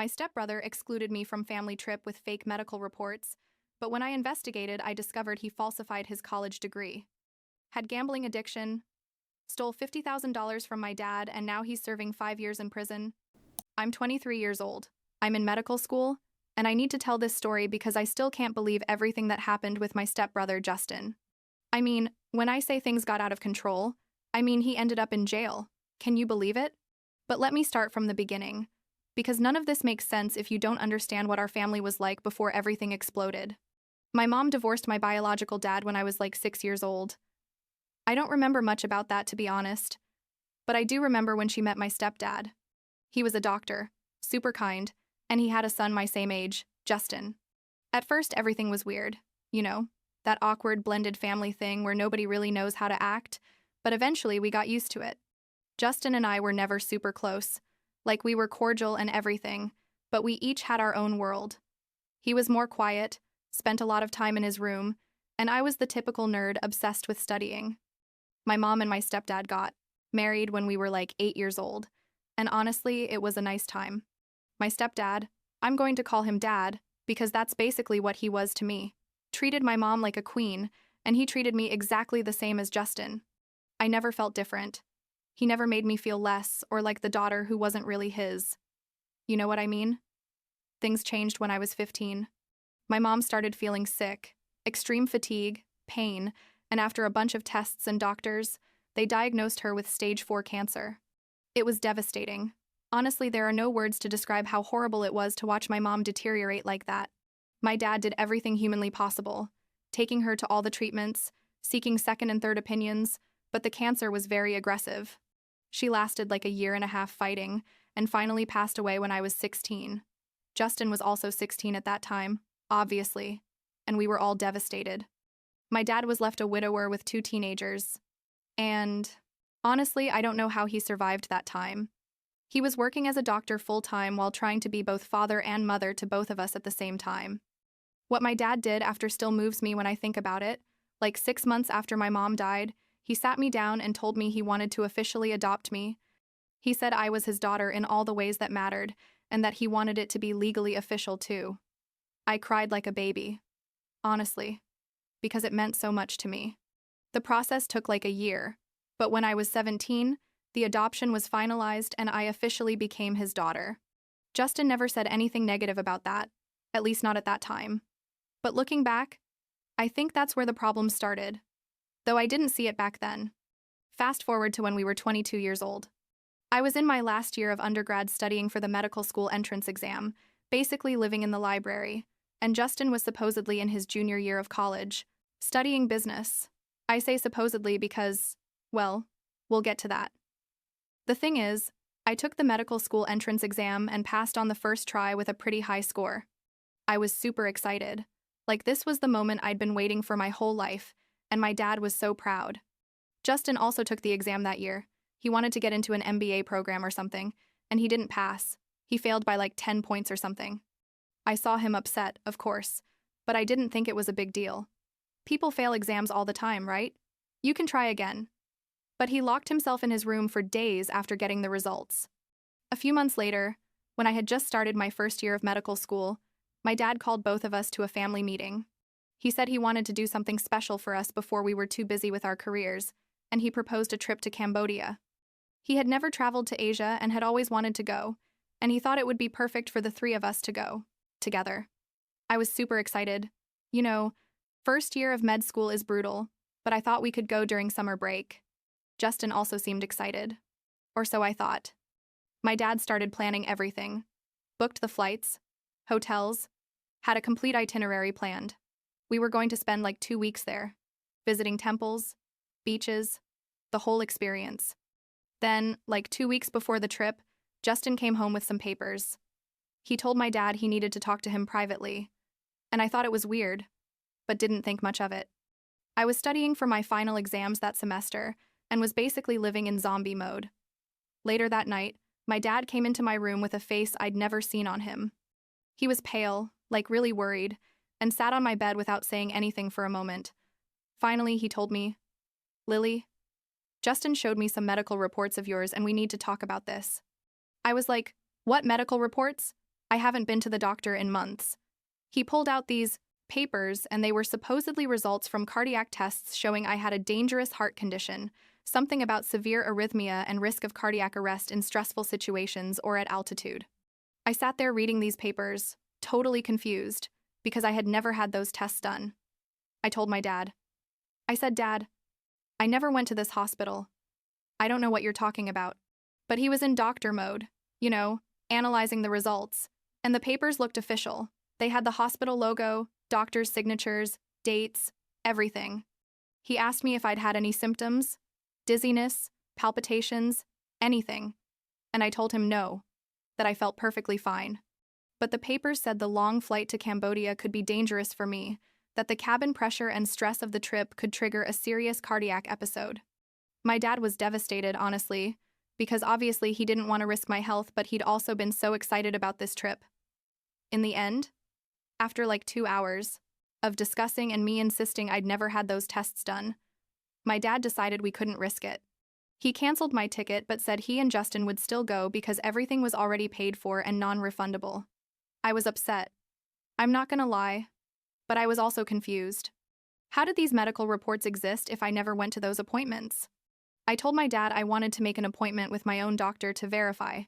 My stepbrother excluded me from family trip with fake medical reports, but when I investigated, I discovered he falsified his college degree. Had gambling addiction, stole $50,000 from my dad, and now he's serving 5 years in prison. I'm 23 years old. I'm in medical school, and I need to tell this story because I still can't believe everything that happened with my stepbrother, Justin. I mean, when I say things got out of control, I mean he ended up in jail. Can you believe it? But let me start from the beginning, because none of this makes sense if you don't understand what our family was like before everything exploded. My mom divorced my biological dad when I was like 6 years old. I don't remember much about that, to be honest, but I do remember when she met my stepdad. He was a doctor, super kind, and he had a son my same age, Justin. At first, everything was weird, you know, that awkward blended family thing where nobody really knows how to act, but eventually we got used to it. Justin and I were never super close, like we were cordial and everything, but we each had our own world. He was more quiet, spent a lot of time in his room, and I was the typical nerd obsessed with studying. My mom and my stepdad got married when we were like 8 years old, and honestly, it was a nice time. My stepdad, I'm going to call him Dad, because that's basically what he was to me, treated my mom like a queen, and he treated me exactly the same as Justin. I never felt different. He never made me feel less or like the daughter who wasn't really his. You know what I mean? Things changed when I was 15. My mom started feeling sick, extreme fatigue, pain, and after a bunch of tests and doctors, they diagnosed her with stage 4 cancer. It was devastating. Honestly, there are no words to describe how horrible it was to watch my mom deteriorate like that. My dad did everything humanly possible, taking her to all the treatments, seeking second and third opinions, but the cancer was very aggressive. She lasted like a year and a half fighting, and finally passed away when I was 16. Justin was also 16 at that time, obviously, and we were all devastated. My dad was left a widower with 2 teenagers, and honestly, I don't know how he survived that time. He was working as a doctor full-time while trying to be both father and mother to both of us at the same time. What my dad did after still moves me when I think about it. Like 6 months after my mom died, he sat me down and told me he wanted to officially adopt me. He said I was his daughter in all the ways that mattered, and that he wanted it to be legally official too. I cried like a baby. Honestly. Because it meant so much to me. The process took like a year, but when I was 17, the adoption was finalized and I officially became his daughter. Justin never said anything negative about that, at least not at that time. But looking back, I think that's where the problem started, though I didn't see it back then. Fast forward to when we were 22 years old. I was in my last year of undergrad studying for the medical school entrance exam, basically living in the library, and Justin was supposedly in his junior year of college, studying business. I say supposedly because, well, we'll get to that. The thing is, I took the medical school entrance exam and passed on the first try with a pretty high score. I was super excited. Like this was the moment I'd been waiting for my whole life, and my dad was so proud. Justin also took the exam that year. He wanted to get into an MBA program or something, and he didn't pass. He failed by like 10 points or something. I saw him upset, of course, but I didn't think it was a big deal. People fail exams all the time, right? You can try again. But he locked himself in his room for days after getting the results. A few months later, when I had just started my first year of medical school, my dad called both of us to a family meeting. He said he wanted to do something special for us before we were too busy with our careers, and he proposed a trip to Cambodia. He had never traveled to Asia and had always wanted to go, and he thought it would be perfect for the 3 of us to go, together. I was super excited. You know, first year of med school is brutal, but I thought we could go during summer break. Justin also seemed excited. Or so I thought. My dad started planning everything. Booked the flights, hotels, had a complete itinerary planned. We were going to spend like 2 weeks there, visiting temples, beaches, the whole experience. Then, like 2 weeks before the trip, Justin came home with some papers. He told my dad he needed to talk to him privately, and I thought it was weird, but didn't think much of it. I was studying for my final exams that semester and was basically living in zombie mode. Later that night, my dad came into my room with a face I'd never seen on him. He was pale, like really worried, and sat on my bed without saying anything for a moment. Finally, he told me, "Lily, Justin showed me some medical reports of yours and we need to talk about this." I was like, "What medical reports? I haven't been to the doctor in months. He pulled out these papers, and they were supposedly results from cardiac tests showing I had a dangerous heart condition, something about severe arrhythmia and risk of cardiac arrest in stressful situations or at altitude. I sat there reading these papers, totally confused, because I had never had those tests done. I told my dad. I said, "Dad, I never went to this hospital. I don't know what you're talking about." But he was in doctor mode, analyzing the results. And the papers looked official. They had the hospital logo, doctor's signatures, dates, everything. He asked me if I'd had any symptoms, dizziness, palpitations, anything. And I told him no, that I felt perfectly fine. But the papers said the long flight to Cambodia could be dangerous for me, that the cabin pressure and stress of the trip could trigger a serious cardiac episode. My dad was devastated, honestly, because obviously he didn't want to risk my health, but he'd also been so excited about this trip. In the end, after like 2 hours of discussing and me insisting I'd never had those tests done, my dad decided we couldn't risk it. He canceled my ticket but said he and Justin would still go because everything was already paid for and non-refundable. I was upset. I'm not gonna lie, but I was also confused. How did these medical reports exist if I never went to those appointments? I told my dad I wanted to make an appointment with my own doctor to verify,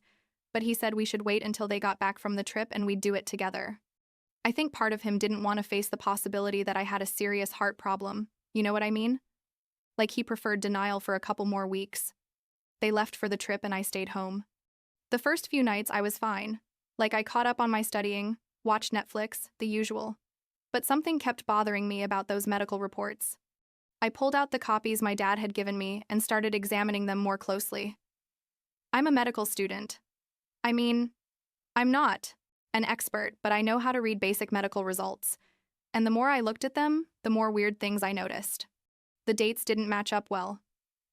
but he said we should wait until they got back from the trip and we'd do it together. I think part of him didn't want to face the possibility that I had a serious heart problem, you know what I mean? Like he preferred denial for a couple more weeks. They left for the trip and I stayed home. The first few nights I was fine. Like I caught up on my studying, watched Netflix, the usual. But something kept bothering me about those medical reports. I pulled out the copies my dad had given me and started examining them more closely. I'm a medical student. I mean, I'm not an expert, but I know how to read basic medical results. And the more I looked at them, the more weird things I noticed. The dates didn't match up well.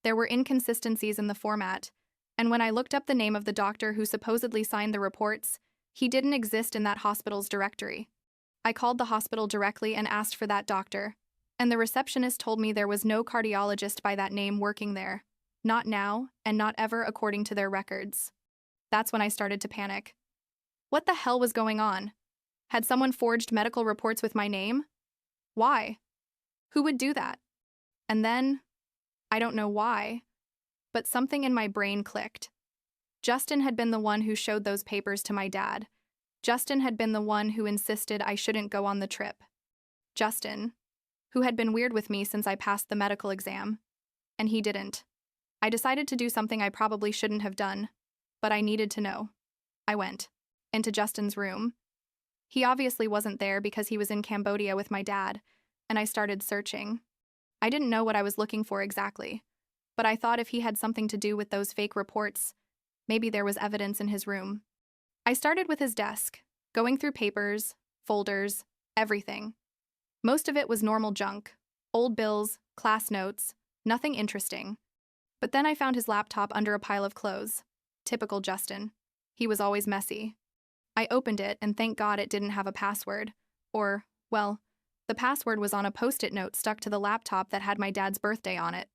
There were inconsistencies in the format, and when I looked up the name of the doctor who supposedly signed the reports, he didn't exist in that hospital's directory. I called the hospital directly and asked for that doctor, and the receptionist told me there was no cardiologist by that name working there. Not now, and not ever according to their records. That's when I started to panic. What the hell was going on? Had someone forged medical reports with my name? Why? Who would do that? And then, I don't know why, but something in my brain clicked. Justin had been the one who showed those papers to my dad. Justin had been the one who insisted I shouldn't go on the trip. Justin, who had been weird with me since I passed the medical exam. And he didn't. I decided to do something I probably shouldn't have done, but I needed to know. I went into Justin's room. He obviously wasn't there because he was in Cambodia with my dad, and I started searching. I didn't know what I was looking for exactly, but I thought if he had something to do with those fake reports, maybe there was evidence in his room. I started with his desk, going through papers, folders, everything. Most of it was normal junk, old bills, class notes, nothing interesting. But then I found his laptop under a pile of clothes. Typical Justin. He was always messy. I opened it and thank God it didn't have a password. Or, well, the password was on a post-it note stuck to the laptop that had my dad's birthday on it.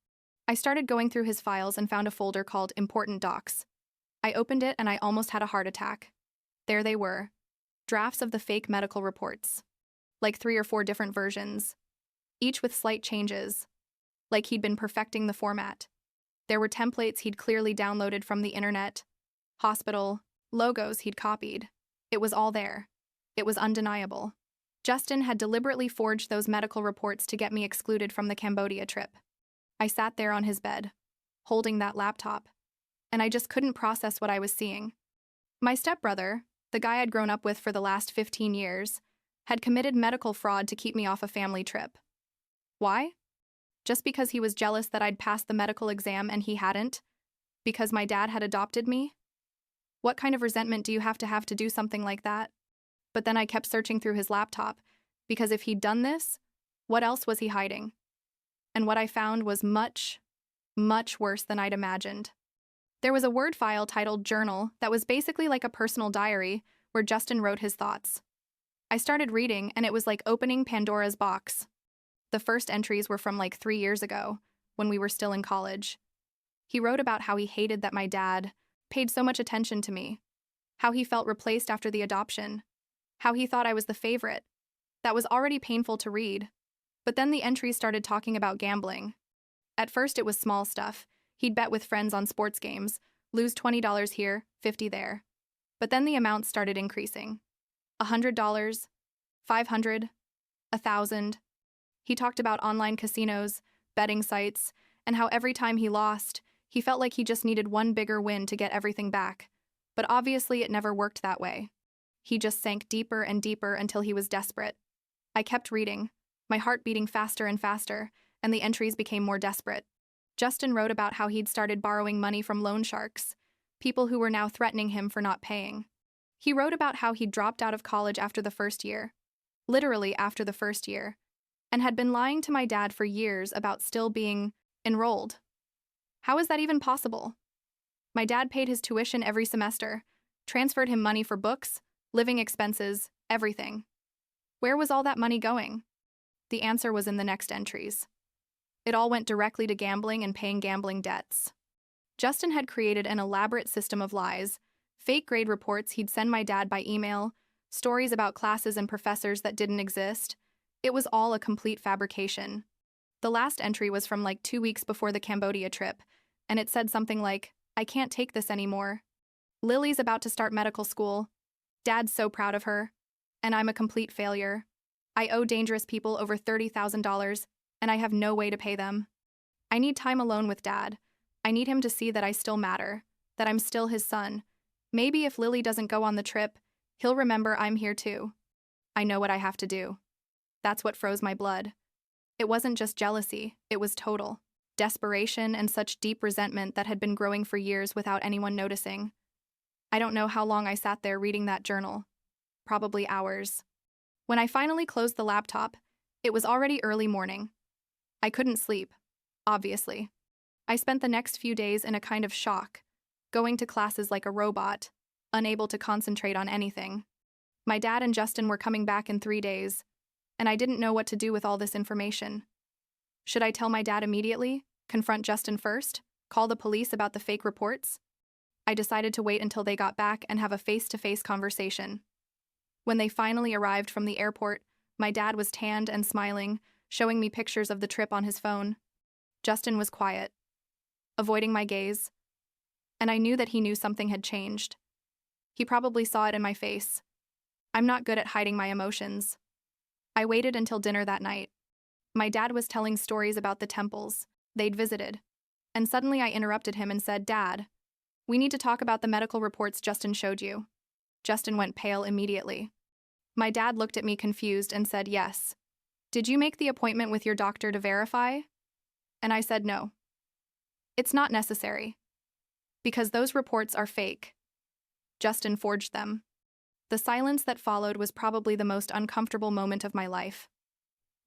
I started going through his files and found a folder called Important Docs. I opened it and I almost had a heart attack. There they were. Drafts of the fake medical reports. Like 3 or 4 different versions. Each with slight changes. Like he'd been perfecting the format. There were templates he'd clearly downloaded from the internet. Hospital, logos he'd copied. It was all there. It was undeniable. Justin had deliberately forged those medical reports to get me excluded from the Cambodia trip. I sat there on his bed, holding that laptop, and I just couldn't process what I was seeing. My stepbrother, the guy I'd grown up with for the last 15 years, had committed medical fraud to keep me off a family trip. Why? Just because he was jealous that I'd passed the medical exam and he hadn't? Because my dad had adopted me? What kind of resentment do you have to do something like that? But then I kept searching through his laptop, because if he'd done this, what else was he hiding? And what I found was much, much worse than I'd imagined. There was a Word file titled Journal that was basically like a personal diary where Justin wrote his thoughts. I started reading, and it was like opening Pandora's box. The first entries were from like 3 years ago, when we were still in college. He wrote about how he hated that my dad paid so much attention to me. how he felt replaced after the adoption, how he thought I was the favorite. That was already painful to read. But then the entries started talking about gambling. At first it was small stuff. He'd bet with friends on sports games, lose $20 here, $50 there. But then the amounts started increasing. $100, $500, $1,000. He talked about online casinos, betting sites, and how every time he lost, he felt like he just needed one bigger win to get everything back. But obviously it never worked that way. He just sank deeper and deeper until he was desperate. I kept reading, my heart beating faster and faster, and the entries became more desperate. Justin wrote about how he'd started borrowing money from loan sharks, people who were now threatening him for not paying. He wrote about how he'd dropped out of college after the first year, literally after the first year, and had been lying to my dad for years about still being enrolled. How is that even possible? My dad paid his tuition every semester, transferred him money for books, living expenses, everything. Where was all that money going? The answer was in the next entries. It all went directly to gambling and paying gambling debts. Justin had created an elaborate system of lies, fake grade reports he'd send my dad by email, stories about classes and professors that didn't exist. It was all a complete fabrication. The last entry was from like 2 weeks before the Cambodia trip, and it said something like, "I can't take this anymore. Lily's about to start medical school. Dad's so proud of her. And I'm a complete failure. I owe dangerous people over $30,000, and I have no way to pay them. I need time alone with Dad. I need him to see that I still matter, that I'm still his son. Maybe if Lily doesn't go on the trip, he'll remember I'm here too. I know what I have to do." That's what froze my blood. It wasn't just jealousy, it was total desperation and such deep resentment that had been growing for years without anyone noticing. I don't know how long I sat there reading that journal. Probably hours. When I finally closed the laptop, it was already early morning. I couldn't sleep, obviously. I spent the next few days in a kind of shock, going to classes like a robot, unable to concentrate on anything. My dad and Justin were coming back in 3 days, and I didn't know what to do with all this information. Should I tell my dad immediately, confront Justin first, call the police about the fake reports? I decided to wait until they got back and have a face-to-face conversation. When they finally arrived from the airport, my dad was tanned and smiling, showing me pictures of the trip on his phone. Justin was quiet, avoiding my gaze, and I knew that he knew something had changed. He probably saw it in my face. I'm not good at hiding my emotions. I waited until dinner that night. My dad was telling stories about the temples they'd visited, and suddenly I interrupted him and said, "Dad, we need to talk about the medical reports Justin showed you." Justin went pale immediately. My dad looked at me confused and said, "Yes. Did you make the appointment with your doctor to verify?" And I said, "No. It's not necessary. Because those reports are fake. Justin forged them." The silence that followed was probably the most uncomfortable moment of my life.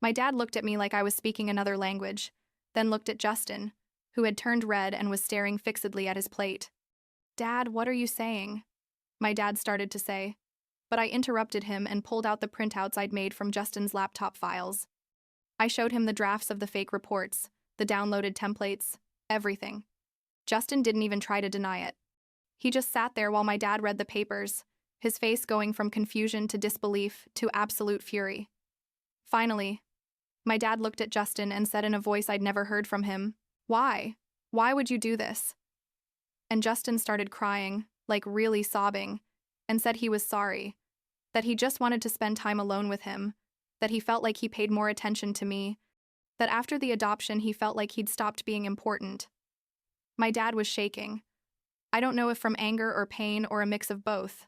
My dad looked at me like I was speaking another language, then looked at Justin, who had turned red and was staring fixedly at his plate. "Dad, what are you saying?" My dad started to say, but I interrupted him and pulled out the printouts I'd made from Justin's laptop files. I showed him the drafts of the fake reports, the downloaded templates, everything. Justin didn't even try to deny it. He just sat there while my dad read the papers, his face going from confusion to disbelief to absolute fury. Finally, my dad looked at Justin and said in a voice I'd never heard from him, "Why? Why would you do this?" And Justin started crying, like really sobbing, and said he was sorry, that he just wanted to spend time alone with him, that he felt like he paid more attention to me, that after the adoption he felt like he'd stopped being important. My dad was shaking. I don't know if from anger or pain or a mix of both.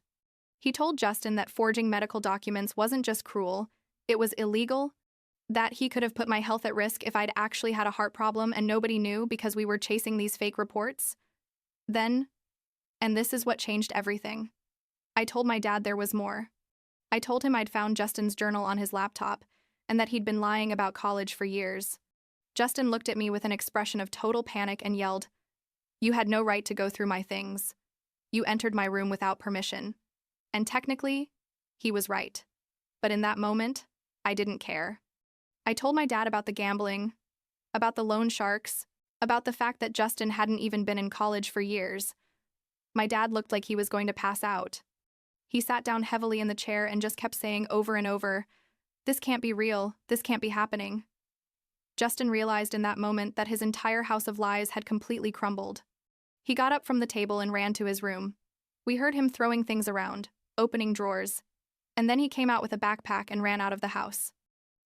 He told Justin that forging medical documents wasn't just cruel, it was illegal, that he could have put my health at risk if I'd actually had a heart problem and nobody knew because we were chasing these fake reports. Then, and this is what changed everything, I told my dad there was more. I told him I'd found Justin's journal on his laptop and that he'd been lying about college for years. Justin looked at me with an expression of total panic and yelled, "You had no right to go through my things. You entered my room without permission." And technically, he was right. But in that moment, I didn't care. I told my dad about the gambling, about the loan sharks, about the fact that Justin hadn't even been in college for years. My dad looked like he was going to pass out. He sat down heavily in the chair and just kept saying over and over, "This can't be real. This can't be happening." Justin realized in that moment that his entire house of lies had completely crumbled. He got up from the table and ran to his room. We heard him throwing things around, opening drawers, and then he came out with a backpack and ran out of the house.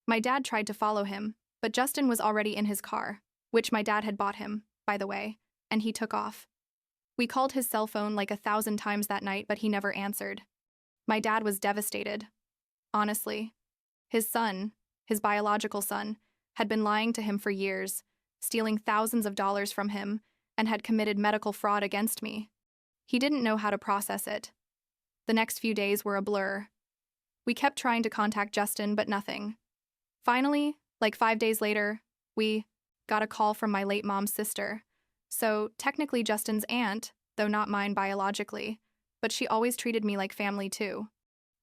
My dad tried to follow him, but Justin was already in his car, which my dad had bought him, by the way, and he took off. We called his cell phone like 1,000 times that night, but he never answered. My dad was devastated. Honestly. His son, his biological son, had been lying to him for years, stealing thousands of dollars from him, and had committed medical fraud against me. He didn't know how to process it. The next few days were a blur. We kept trying to contact Justin, but nothing. Finally, like 5 days later, we got a call from my late mom's sister. So, technically Justin's aunt, though not mine biologically, but she always treated me like family too.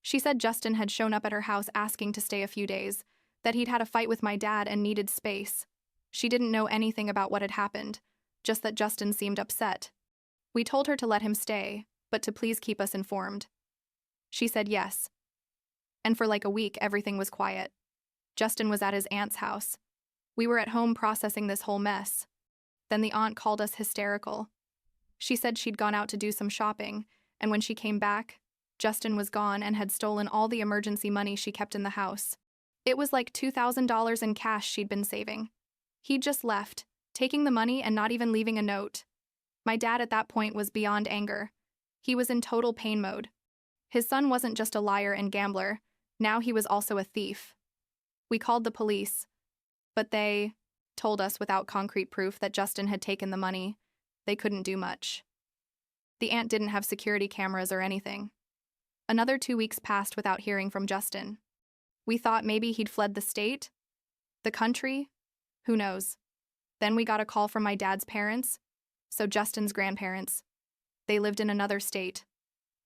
She said Justin had shown up at her house asking to stay a few days, that he'd had a fight with my dad and needed space. She didn't know anything about what had happened, just that Justin seemed upset. We told her to let him stay, but to please keep us informed. She said yes. And for like a week, everything was quiet. Justin was at his aunt's house. We were at home processing this whole mess. Then the aunt called us hysterical. She said she'd gone out to do some shopping, and when she came back, Justin was gone and had stolen all the emergency money she kept in the house. It was like $2,000 in cash she'd been saving. He'd just left, taking the money and not even leaving a note. My dad at that point was beyond anger. He was in total pain mode. His son wasn't just a liar and gambler, now he was also a thief. We called the police, but they told us without concrete proof that Justin had taken the money. They couldn't do much. The aunt didn't have security cameras or anything. Another 2 weeks passed without hearing from Justin. We thought maybe he'd fled the state? The country? Who knows? Then we got a call from my dad's parents, so Justin's grandparents. They lived in another state,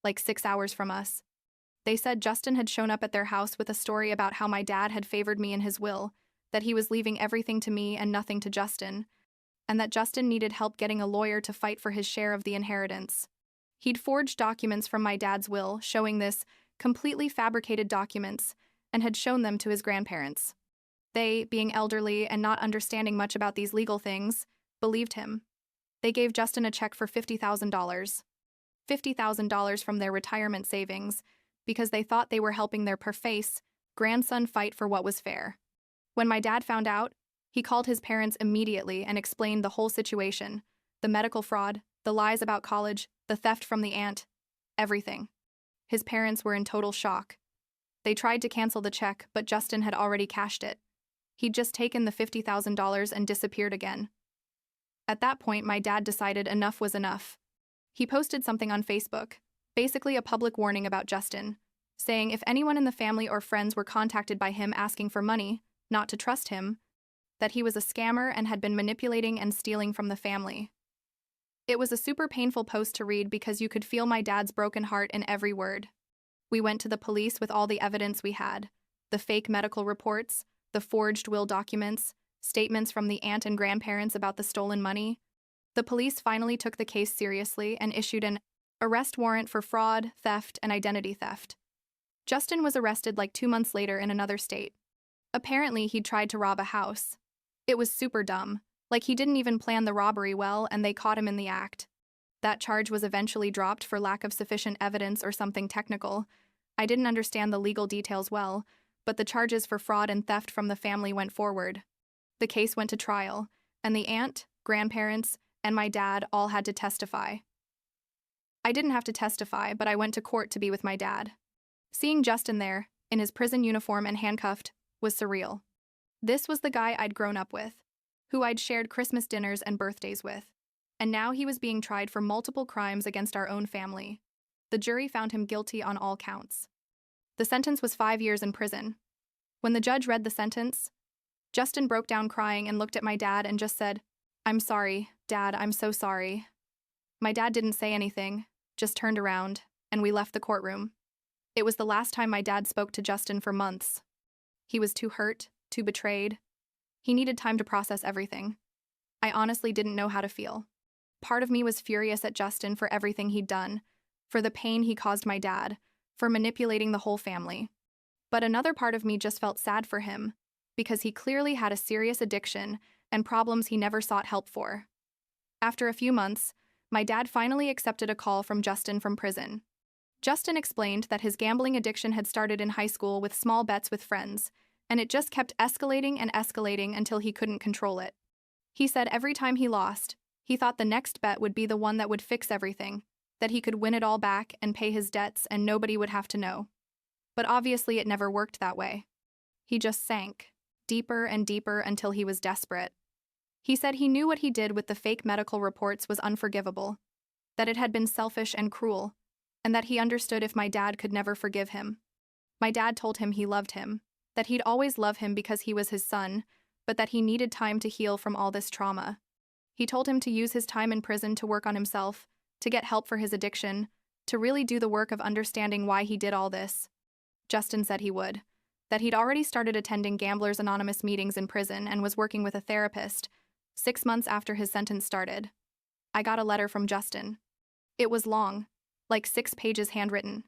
like 6 hours from us. They said Justin had shown up at their house with a story about how my dad had favored me in his will, that he was leaving everything to me and nothing to Justin, and that Justin needed help getting a lawyer to fight for his share of the inheritance. He'd forged documents from my dad's will showing this, completely fabricated documents, and had shown them to his grandparents. They, being elderly and not understanding much about these legal things, believed him. They gave Justin a check for $50,000. $50,000 from their retirement savings, because they thought they were helping their perface grandson fight for what was fair. When my dad found out, he called his parents immediately and explained the whole situation, the medical fraud, the lies about college, the theft from the aunt, everything. His parents were in total shock. They tried to cancel the check, but Justin had already cashed it. He'd just taken the $50,000 and disappeared again. At that point, my dad decided enough was enough. He posted something on Facebook, basically a public warning about Justin, saying if anyone in the family or friends were contacted by him asking for money, not to trust him, that he was a scammer and had been manipulating and stealing from the family. It was a super painful post to read because you could feel my dad's broken heart in every word. We went to the police with all the evidence we had, the fake medical reports, the forged will documents, statements from the aunt and grandparents about the stolen money. The police finally took the case seriously and issued an arrest warrant for fraud, theft, and identity theft. Justin was arrested like 2 months later in another state. Apparently, he'd tried to rob a house. It was super dumb, like he didn't even plan the robbery well and they caught him in the act. That charge was eventually dropped for lack of sufficient evidence or something technical. I didn't understand the legal details well, but the charges for fraud and theft from the family went forward. The case went to trial, and the aunt, grandparents, and my dad all had to testify. I didn't have to testify, but I went to court to be with my dad. Seeing Justin there, in his prison uniform and handcuffed, was surreal. This was the guy I'd grown up with, who I'd shared Christmas dinners and birthdays with, and now he was being tried for multiple crimes against our own family. The jury found him guilty on all counts. The sentence was 5 years in prison. When the judge read the sentence, Justin broke down crying and looked at my dad and just said, "I'm sorry, Dad, I'm so sorry." My dad didn't say anything, just turned around, and we left the courtroom. It was the last time my dad spoke to Justin for months. He was too hurt, too betrayed. He needed time to process everything. I honestly didn't know how to feel. Part of me was furious at Justin for everything he'd done, for the pain he caused my dad, for manipulating the whole family. But another part of me just felt sad for him, because he clearly had a serious addiction and problems he never sought help for. After a few months, my dad finally accepted a call from Justin from prison. Justin explained that his gambling addiction had started in high school with small bets with friends, and it just kept escalating and escalating until he couldn't control it. He said every time he lost, he thought the next bet would be the one that would fix everything, that he could win it all back and pay his debts and nobody would have to know. But obviously it never worked that way. He just sank, deeper and deeper until he was desperate. He said he knew what he did with the fake medical reports was unforgivable, that it had been selfish and cruel, and that he understood if my dad could never forgive him. My dad told him he loved him, that he'd always love him because he was his son, but that he needed time to heal from all this trauma. He told him to use his time in prison to work on himself, to get help for his addiction, to really do the work of understanding why he did all this. Justin said he would, that he'd already started attending Gamblers Anonymous meetings in prison and was working with a therapist, 6 months after his sentence started. I got a letter from Justin. It was long, like 6 pages handwritten.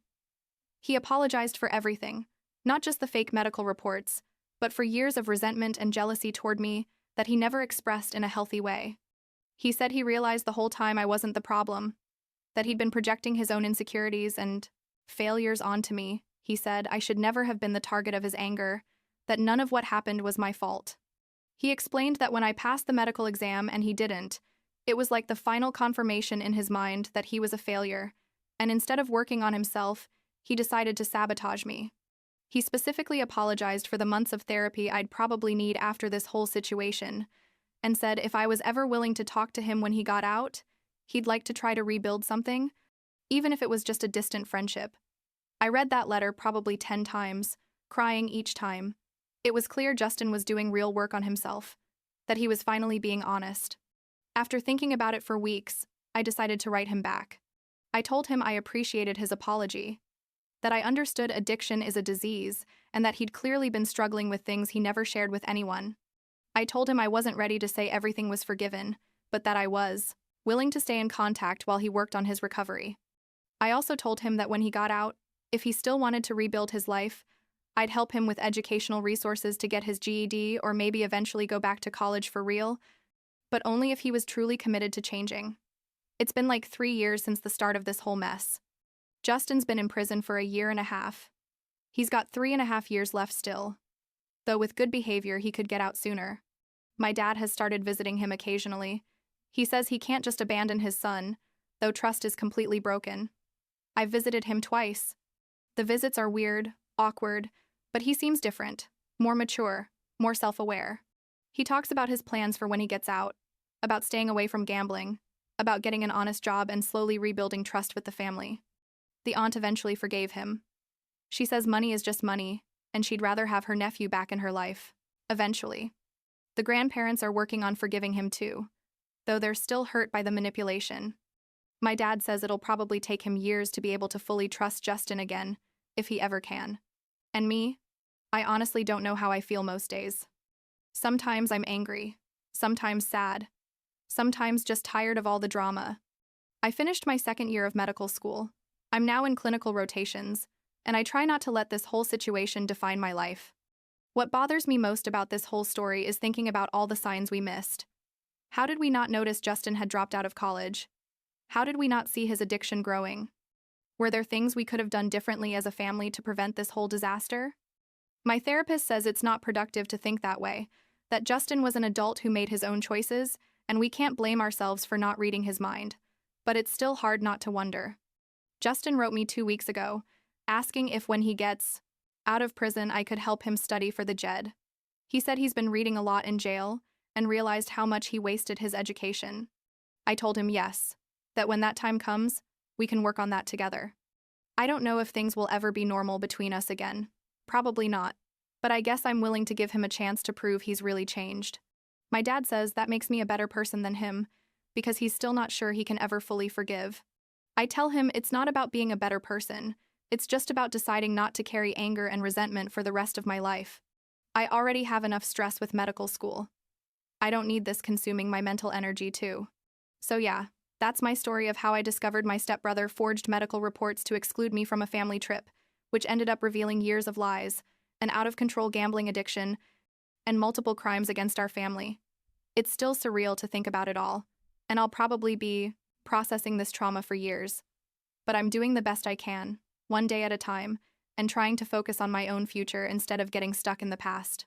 He apologized for everything, not just the fake medical reports, but for years of resentment and jealousy toward me that he never expressed in a healthy way. He said he realized the whole time I wasn't the problem, that he'd been projecting his own insecurities and failures onto me. He said I should never have been the target of his anger, that none of what happened was my fault. He explained that when I passed the medical exam and he didn't, it was like the final confirmation in his mind that he was a failure, and instead of working on himself, he decided to sabotage me. He specifically apologized for the months of therapy I'd probably need after this whole situation, and said if I was ever willing to talk to him when he got out, he'd like to try to rebuild something, even if it was just a distant friendship. I read that letter probably 10 times, crying each time. It was clear Justin was doing real work on himself, that he was finally being honest. After thinking about it for weeks, I decided to write him back. I told him I appreciated his apology, that I understood addiction is a disease, and that he'd clearly been struggling with things he never shared with anyone. I told him I wasn't ready to say everything was forgiven, but that I was willing to stay in contact while he worked on his recovery. I also told him that when he got out, if he still wanted to rebuild his life, I'd help him with educational resources to get his GED or maybe eventually go back to college for real, but only if he was truly committed to changing. It's been like 3 years since the start of this whole mess. Justin's been in prison for a year and a half. He's got 3.5 years left still, though with good behavior he could get out sooner. My dad has started visiting him occasionally. He says he can't just abandon his son, though trust is completely broken. I've visited him twice. The visits are weird, awkward, but he seems different, more mature, more self-aware. He talks about his plans for when he gets out, about staying away from gambling, about getting an honest job and slowly rebuilding trust with the family. The aunt eventually forgave him. She says money is just money, and she'd rather have her nephew back in her life, eventually. The grandparents are working on forgiving him too, though they're still hurt by the manipulation. My dad says it'll probably take him years to be able to fully trust Justin again, if he ever can. And me? I honestly don't know how I feel most days. Sometimes I'm angry, sometimes sad, sometimes just tired of all the drama. I finished my 2nd year of medical school. I'm now in clinical rotations, and I try not to let this whole situation define my life. What bothers me most about this whole story is thinking about all the signs we missed. How did we not notice Justin had dropped out of college? How did we not see his addiction growing? Were there things we could have done differently as a family to prevent this whole disaster? My therapist says it's not productive to think that way, that Justin was an adult who made his own choices, and we can't blame ourselves for not reading his mind. But it's still hard not to wonder. Justin wrote me 2 weeks ago, asking if when he gets out of prison I could help him study for the JED. He said he's been reading a lot in jail and realized how much he wasted his education. I told him yes, that when that time comes, we can work on that together. I don't know if things will ever be normal between us again. Probably not. But I guess I'm willing to give him a chance to prove he's really changed. My dad says that makes me a better person than him, because he's still not sure he can ever fully forgive. I tell him it's not about being a better person, it's just about deciding not to carry anger and resentment for the rest of my life. I already have enough stress with medical school. I don't need this consuming my mental energy too. So yeah, that's my story of how I discovered my stepbrother forged medical reports to exclude me from a family trip, which ended up revealing years of lies, an out-of-control gambling addiction, and multiple crimes against our family. It's still surreal to think about it all, and I'll probably be processing this trauma for years. But I'm doing the best I can, one day at a time, and trying to focus on my own future instead of getting stuck in the past.